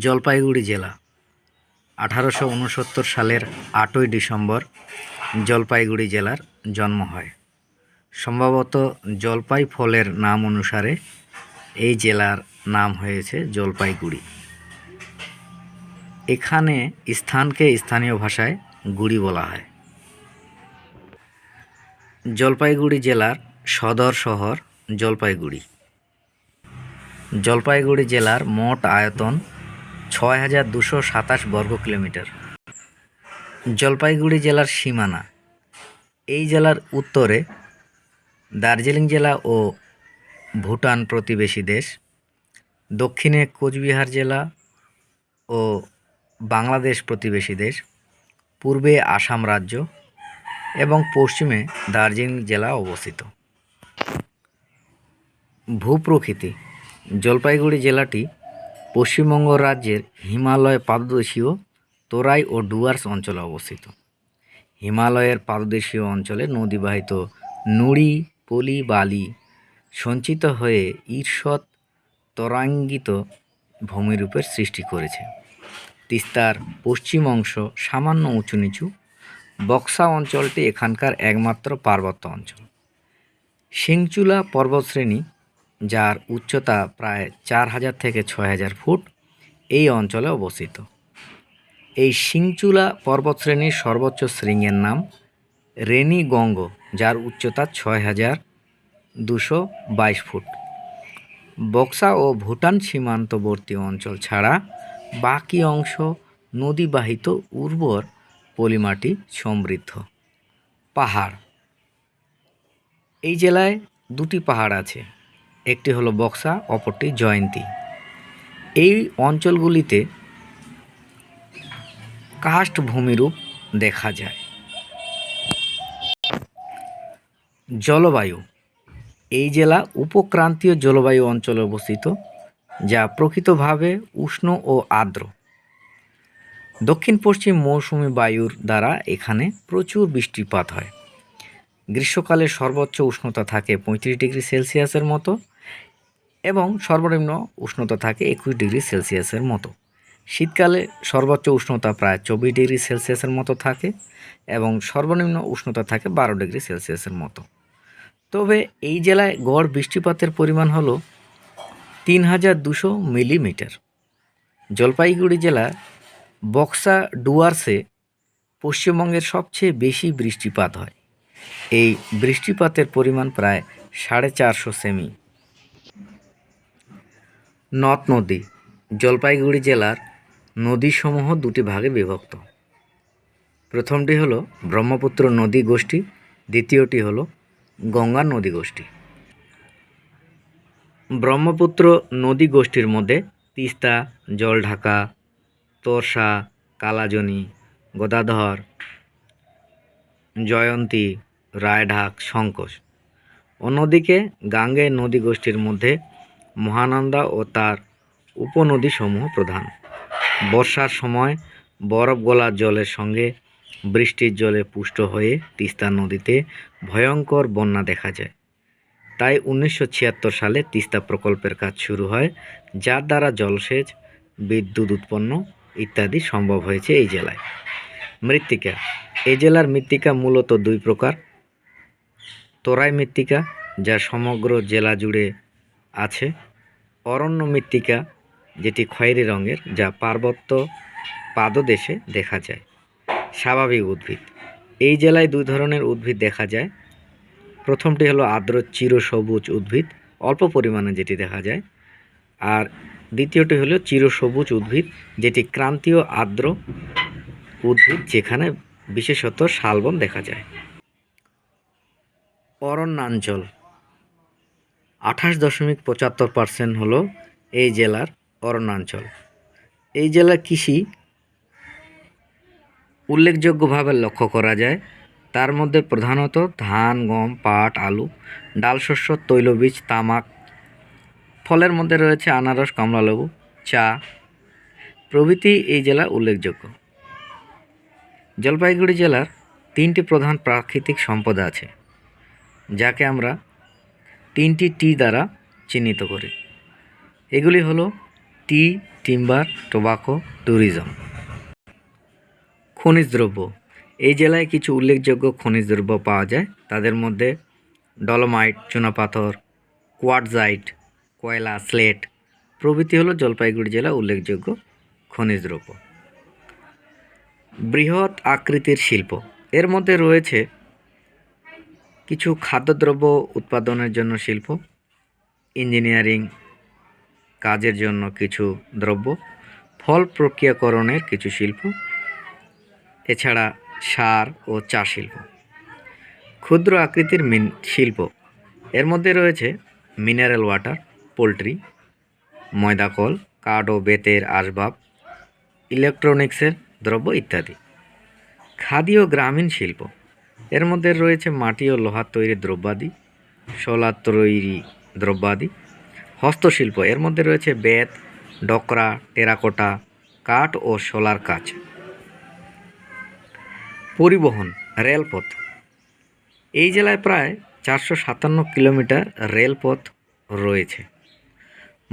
জলপাইগুড়ি জেলা 1869 সালের 8ই ডিসেম্বর জলপাইগুড়ি জেলার জন্ম হয়। সম্ভবত জলপাই ফলের নাম অনুসারে এই জেলার নাম হয়েছে জলপাইগুড়ি। এখানে স্থানকে স্থানীয় ভাষায় গুড়ি বলা হয়। জলপাইগুড়ি জেলার সদর শহর জলপাইগুড়ি। জলপাইগুড়ি জেলার মোট আয়তন 6227 বর্গ কিলোমিটার। জলপাইগুড়ি জেলার সীমানা: এই জেলার উত্তরে দার্জিলিং জেলা ও ভুটান প্রতিবেশী দেশ, দক্ষিণে কোচবিহার জেলা ও বাংলাদেশ প্রতিবেশী দেশ, পূর্বে আসাম রাজ্য এবং পশ্চিমে দার্জিলিং জেলা অবস্থিত। ভূপ্রকৃতি: জলপাইগুড়ি জেলাটি পশ্চিমবঙ্গ রাজ্যের হিমালয় পাদদেশীয় তরাই ও ডুয়ার্স অঞ্চলে অবস্থিত। হিমালয়ের পাদদেশীয় অঞ্চলে নদীবাহিত নুড়ি, পলি, বালি সঞ্চিত হয়ে ঈষৎ ত্বরান্বিত ভূমিরূপের সৃষ্টি করেছে। তিস্তার পশ্চিম অংশ সামান্য উঁচু নিচু। বক্সা অঞ্চলটি এখানকার একমাত্র পার্বত্য অঞ্চল। সিংচুলা পর্বতশ্রেণী, যার উচ্চতা প্রায় 4000 থেকে 6000 ফুট, এই অঞ্চলে অবস্থিত। এই সিংচুলা পর্বতশ্রেণীর সর্বোচ্চ শৃঙ্গের নাম রেনিগঙ্গ, যার উচ্চতা 6222 ফুট। বক্সা ও ভুটান সীমান্তবর্তী অঞ্চল ছাড়া বাকি অংশ নদীবাহিত উর্বর পলিমাটি সমৃদ্ধ। পাহাড়: এই জেলায় দুটি পাহাড় আছে, একটি হলো বক্সা, অপরটি জয়ন্তী। এই অঞ্চলগুলিতে কার্স্ট ভূমিরূপ দেখা যায়। জলবায়ু: এই জেলা উপক্রান্তীয় জলবায়ু অঞ্চলে অবস্থিত, যা প্রকৃতভাবে উষ্ণ ও আর্দ্র। দক্ষিণ পশ্চিম মৌসুমী বায়ুর দ্বারা এখানে প্রচুর বৃষ্টিপাত হয়। গ্রীষ্মকালে সর্বোচ্চ উষ্ণতা থাকে 35 ডিগ্রি সেলসিয়াসের মতো এবং সর্বনিম্ন উষ্ণতা থাকে 21 ডিগ্রি সেলসিয়াসের মতো। শীতকালে সর্বোচ্চ উষ্ণতা প্রায় 24 ডিগ্রি সেলসিয়াসের মতো থাকে এবং সর্বনিম্ন উষ্ণতা থাকে 12 ডিগ্রি সেলসিয়াসের মতো। তবে এই জেলায় গড় বৃষ্টিপাতের পরিমাণ হলো 3200 মিলিমিটার। জলপাইগুড়ি জেলার বক্সা ডুয়ার্সে পশ্চিমবঙ্গের সবচেয়ে বেশি বৃষ্টিপাত হয়। এই বৃষ্টিপাতের পরিমাণ প্রায় 450 সেমি। নদ নদী: জলপাইগুড়ি জেলার নদীসমূহ দুটি ভাগে বিভক্ত। প্রথমটি হলো ব্রহ্মপুত্র নদী গোষ্ঠী, দ্বিতীয়টি হলো গঙ্গা নদী গোষ্ঠী। ব্রহ্মপুত্র নদী গোষ্ঠীর মধ্যে তিস্তা, জলঢাকা, তোরসা, কালাজনি, গোদাধর, জয়ন্তী, রায়ঢাক, সংকোচ। অন্যদিকে গাঙ্গেয় নদী গোষ্ঠীর মধ্যে মহানন্দা ও তার উপনদীসমূহ প্রধান। বর্ষার সময় বরফ গলা জলের সঙ্গে বৃষ্টির জলে পুষ্ট হয়ে তিস্তা নদীতে ভয়ঙ্কর বন্যা দেখা যায়। তাই 1976 সালে তিস্তা প্রকল্পের কাজ শুরু হয়, যার দ্বারা জলসেচ, বিদ্যুৎ উৎপন্ন ইত্যাদি সম্ভব হয়েছে এই জেলায়। মৃত্তিকা: এই জেলার মৃত্তিকা মূলত দুই প্রকার। তরাই মৃত্তিকা, যা সমগ্র জেলা জুড়ে আছে। অরণ্য মৃত্তিকা, যেটি খয়েরি রঙের, যা পার্বত্য পাদদেশে দেখা যায়। স্বাভাবিক উদ্ভিদ: এই জেলায় দুই ধরনের উদ্ভিদ দেখা যায়। প্রথমটি হলো আর্দ্র চিরসবুজ উদ্ভিদ, অল্প পরিমাণে যেটি দেখা যায়, আর দ্বিতীয়টি হলো চিরসবুজ উদ্ভিদ, যেটি ক্রান্তীয় আর্দ্র উদ্ভিদ, যেখানে বিশেষত শালবন দেখা যায়। অরণ্যাঞ্চল: 28.75% হলো এই জেলার অরণ্যাঞ্চল। এই জেলার কৃষি উল্লেখযোগ্যভাবে লক্ষ্য করা যায়। তার মধ্যে প্রধানত ধান, গম, পাট, আলু, ডালশস্য, তৈলবীজ, তামাক। ফলের মধ্যে রয়েছে আনারস, কমলালেবু, চা প্রভৃতি এই জেলার উল্লেখযোগ্য। জলপাইগুড়ি জেলার 3টি প্রধান প্রাকৃতিক সম্পদ আছে, যাকে আমরা 3টি টি দ্বারা চিহ্নিত করি। এগুলি হলো টি, টিম্বার, টোবাকো, ট্যুরিজম। খনিজ দ্রব্য। এই জেলায় কিছু উল্লেখযোগ্য খনিজ দ্রব্য পাওয়া যায়। তাদের মধ্যে ডলোমাইট, চুনাপাথর, কোয়ার্টজাইট, কয়লা, স্লেট প্রভৃতি হলো জলপাইগুড়ি জেলার উল্লেখযোগ্য খনিজ দ্রব্য। বৃহৎ আকৃতির শিল্প। এর মধ্যে রয়েছে কিছু খাদ্যদ্রব্য উৎপাদনের জন্য শিল্প, ইঞ্জিনিয়ারিং কাজের জন্য কিছু দ্রব্য, ফল প্রক্রিয়াকরণের কিছু শিল্প, এছাড়া সার ও চা শিল্প। ক্ষুদ্র আকৃতির শিল্প। এর মধ্যে রয়েছে মিনারেল ওয়াটার, পোলট্রি, ময়দাকল, কাঠ ও বেতের আসবাব, ইলেকট্রনিক্সের দ্রব্য ইত্যাদি। খাদি ও গ্রামীণ শিল্প। এর মধ্যে রয়েছে মাটি ও লোহার তৈরি দ্রব্যাদি, শোলার তৈরি দ্রব্যাদি। হস্তশিল্প। এর মধ্যে রয়েছে বেত, ডকরা, টেরাকোটা, কাঠ ও শোলার কাজ। পরিবহন। রেলপথ। এই জেলায় প্রায় 457 কিলোমিটার রেলপথ রয়েছে।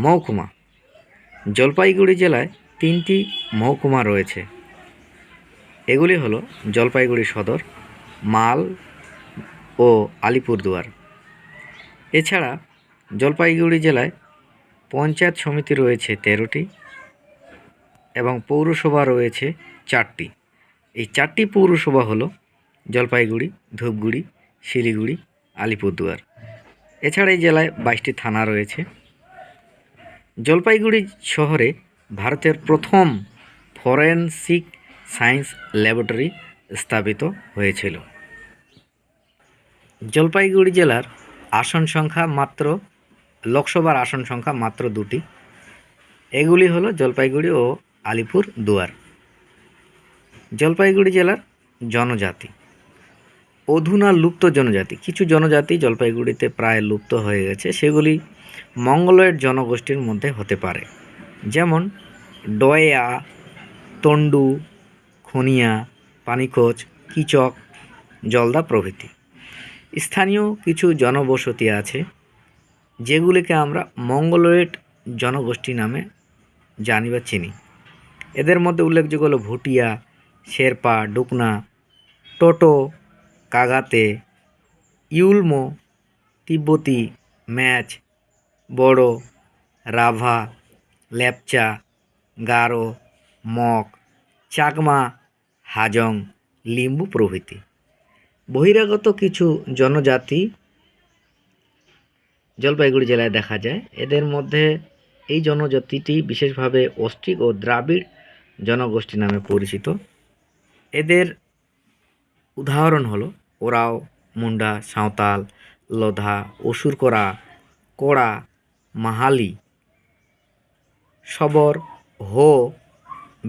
মহকুমা। জলপাইগুড়ি জেলায় 3টি মহকুমা রয়েছে। এগুলি হলো জলপাইগুড়ি সদর, মাল ও আলিপুরদুয়ার। এছাড়া জলপাইগুড়ি জেলায় পঞ্চায়েত সমিতি রয়েছে 13টি এবং পৌরসভা রয়েছে 4টি। এই 4টি পৌরসভা হলো জলপাইগুড়ি, ধূপগুড়ি, শিলিগুড়ি, আলিপুরদুয়ার। এছাড়া এই জেলায় 22টি থানা রয়েছে। জলপাইগুড়ি শহরে ভারতের প্রথম ফরেনসিক সায়েন্স ল্যাবরেটরি স্থাপিত হয়েছিল। জলপাইগুড়ি জেলার লোকসভার আসন সংখ্যা মাত্র 2টি। এগুলি হলো জলপাইগুড়ি ও আলিপুর দুয়ার। জলপাইগুড়ি জেলার জনজাতি। অধুনা লুপ্ত জনজাতি। কিছু জনজাতি জলপাইগুড়িতে প্রায় লুপ্ত হয়ে গেছে। সেগুলি মঙ্গলয়েড জনগোষ্ঠীর মধ্যে হতে পারে, যেমন ডয়া, তন্ডু, খনিয়া, পানিখোঁজ, কিচক, জলদা প্রভৃতি। স্থানীয় কিছু জনবসতি আছে যেগুলিকে আমরা মঙ্গলয়েড জনগোষ্ঠী নামে জানি বা চিনি। এদের মধ্যে উল্লেখযোগ্য হলো ভুটিয়া, শেরপা, ডুকনা, টোটো, কাগাতে, ইউলমো, তিব্বতী, ম্যাচ, বড়ো, রাভা, লেপচা, গারো, মগ, চাকমা, হাজং, লিম্বু প্রভৃতি। বহিরাগত কিছু জনজাতি জলপাইগুড়ি জেলায় দেখা যায়। এদের মধ্যে এই জনজাতিটি বিশেষভাবে অস্ট্রিক ও দ্রাবিড় জনগোষ্ঠী নামে পরিচিত। এদের উদাহরণ হলো ওরাও, মুন্ডা, সাঁওতাল, লোধা, অসুরকরা, কোড়া, মাহালি, সবর, হো,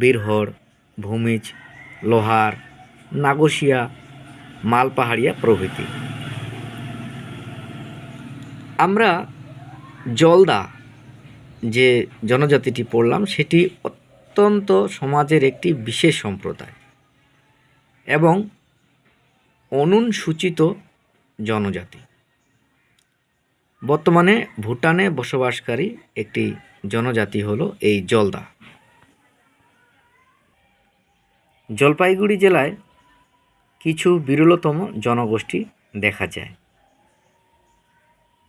বীরহড়, ভূমিজ, লোহার, নাগসিয়া, মালপাহাড়িয়া প্রভৃতি। আমরা জলদা যে জনজাতিটি পড়লাম সেটি অত্যন্ত সমাজের একটি বিশেষ সম্প্রদায় এবং অনুসূচিত জনজাতি। বর্তমানে ভুটানে বসবাসকারী একটি জনজাতি হলো এই জলদা। জলপাইগুড়ি জেলায় কিছু বিরলতম জনগোষ্ঠী দেখা যায়,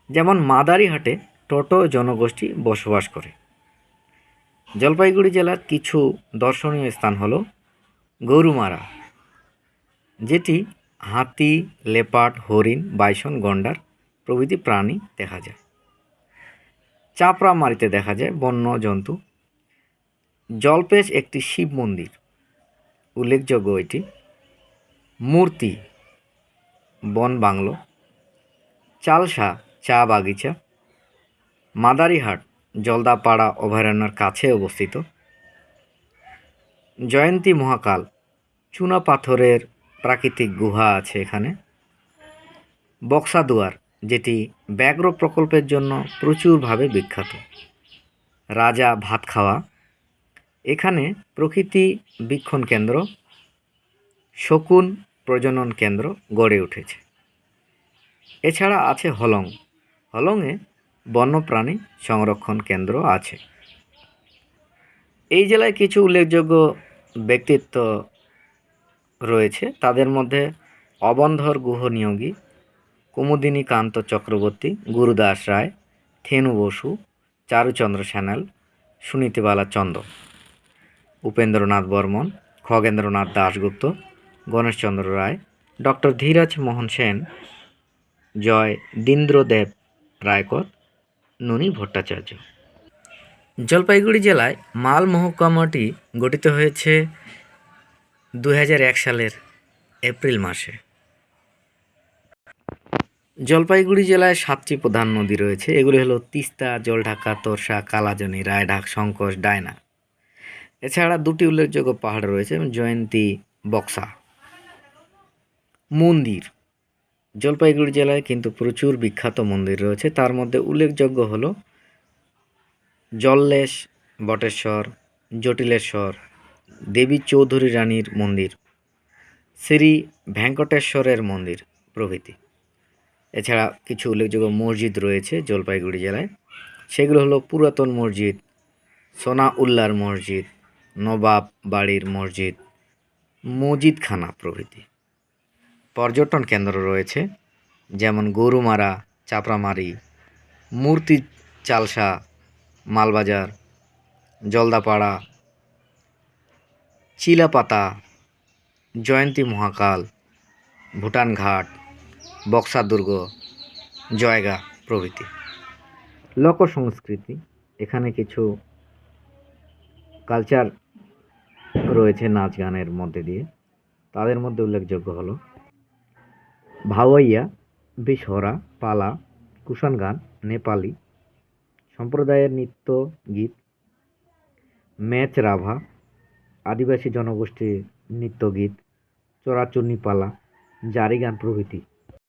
যেমন মাদারিহাটে টোটো জনগোষ্ঠী বসবাস করে। জলপাইগুড়ি জেলার কিছু দর্শনীয় স্থান হলো গরুমারা, যেটি হাতি, লেপার্ড, হরিণ, বাইসন, গন্ডার প্রভৃতি প্রাণী দেখা যায়। চাপড়ামারিতে দেখা যায় বন্য জন্তু। জলপেশ একটি শিব মন্দির উল্লেখযোগ্য। এটি মূর্তি, বন বাংলো, চালসা চা বাগিচা, মাদারিহাট জলদাপাড়া অভয়ারণ্যের কাছে অবস্থিত। জয়ন্তী মহাকাল, চুনা পাথরের প্রাকৃতিক গুহা আছে এখানে। বক্সাদুয়ার, যেটি ব্যাঘ্র প্রকল্পের জন্য প্রচুরভাবে বিখ্যাত। রাজা ভাতখাওয়া, এখানে প্রকৃতি বীক্ষণ কেন্দ্র, শকুন প্রজনন কেন্দ্র গড়ে উঠেছে। এছাড়া আছে হলং। হলংয়ে বন্যপ্রাণী সংরক্ষণ কেন্দ্র আছে। এই জেলায় কিছু উল্লেখযোগ্য ব্যক্তিত্ব রয়েছে, তাদের মধ্যে অবন্ধর গুহ নিয়োগী, কুমুদিনী কান্ত চক্রবর্তী, গুরুদাস রায়, থেনু বসু, চারুচন্দ্র সান্যাল, সুনীতিবালা চন্দ, উপেন্দ্রনাথ বর্মন, খগেন্দ্রনাথ দাশগুপ্ত, গণেশচন্দ্র রায়, ডক্টর ধীরাজ মোহন সেন, জয় দীন্দ্রদেব রায়কর, ননী ভট্টাচার্য। জলপাইগুড়ি জেলায় মাল মহকুমাটি গঠিত হয়েছে 2001 সালের এপ্রিল মাসে। জলপাইগুড়ি জেলায় 7টি প্রধান নদী রয়েছে, এগুলি হলো তিস্তা, জলঢাকা, তোরসা, কালাজনি, রায়ঢাক, সংকোশ, ডায়না। এছাড়া 2টি উল্লেখযোগ্য পাহাড় রয়েছে, জয়ন্তী, বক্সা। মন্দির, জলপাইগুড়ি জেলায় কিন্তু প্রচুর বিখ্যাত মন্দির রয়েছে, তার মধ্যে উল্লেখযোগ্য হলো জল্লেশ বটেশ্বর, জটিলেশ্বর, দেবী চৌধুরী রানীর মন্দির, শ্রী ভেঙ্কটেশ্বরের মন্দির প্রভৃতি। এছাড়া কিছু উল্লেখযোগ্য মসজিদ রয়েছে জলপাইগুড়ি জেলায়, সেগুলো হলো পুরাতন মসজিদ, সোনা উল্লার মসজিদ, নবাব বাড়ির মসজিদ, মজিদখানা প্রভৃতি। পর্যটন কেন্দ্র রয়েছে যেমন গরুমারা, চাপড়ামারি, মূর্তি চালসা, মালবাজার, জলদাপাড়া, চিলাপাতা, জয়ন্তী মহাকাল, ভুটান ঘাট, বক্সা দুর্গ, জয়গা প্রভৃতি। লোক সংস্কৃতি, এখানে কিছু কালচার রয়েছে নাচ গানের মধ্যে দিয়ে, তাদের মধ্যে উল্লেখযোগ্য হলো ভাওয়াইয়া, বিশহরা, পালা, কুষাণ গান, নেপালি সম্প্রদায়ের নৃত্য গীত, ম্যাচ রাভা, আদিবাসী জনগোষ্ঠীর নৃত্যগীত, চোরাচুন্নি পালা, জারি গান প্রভৃতি।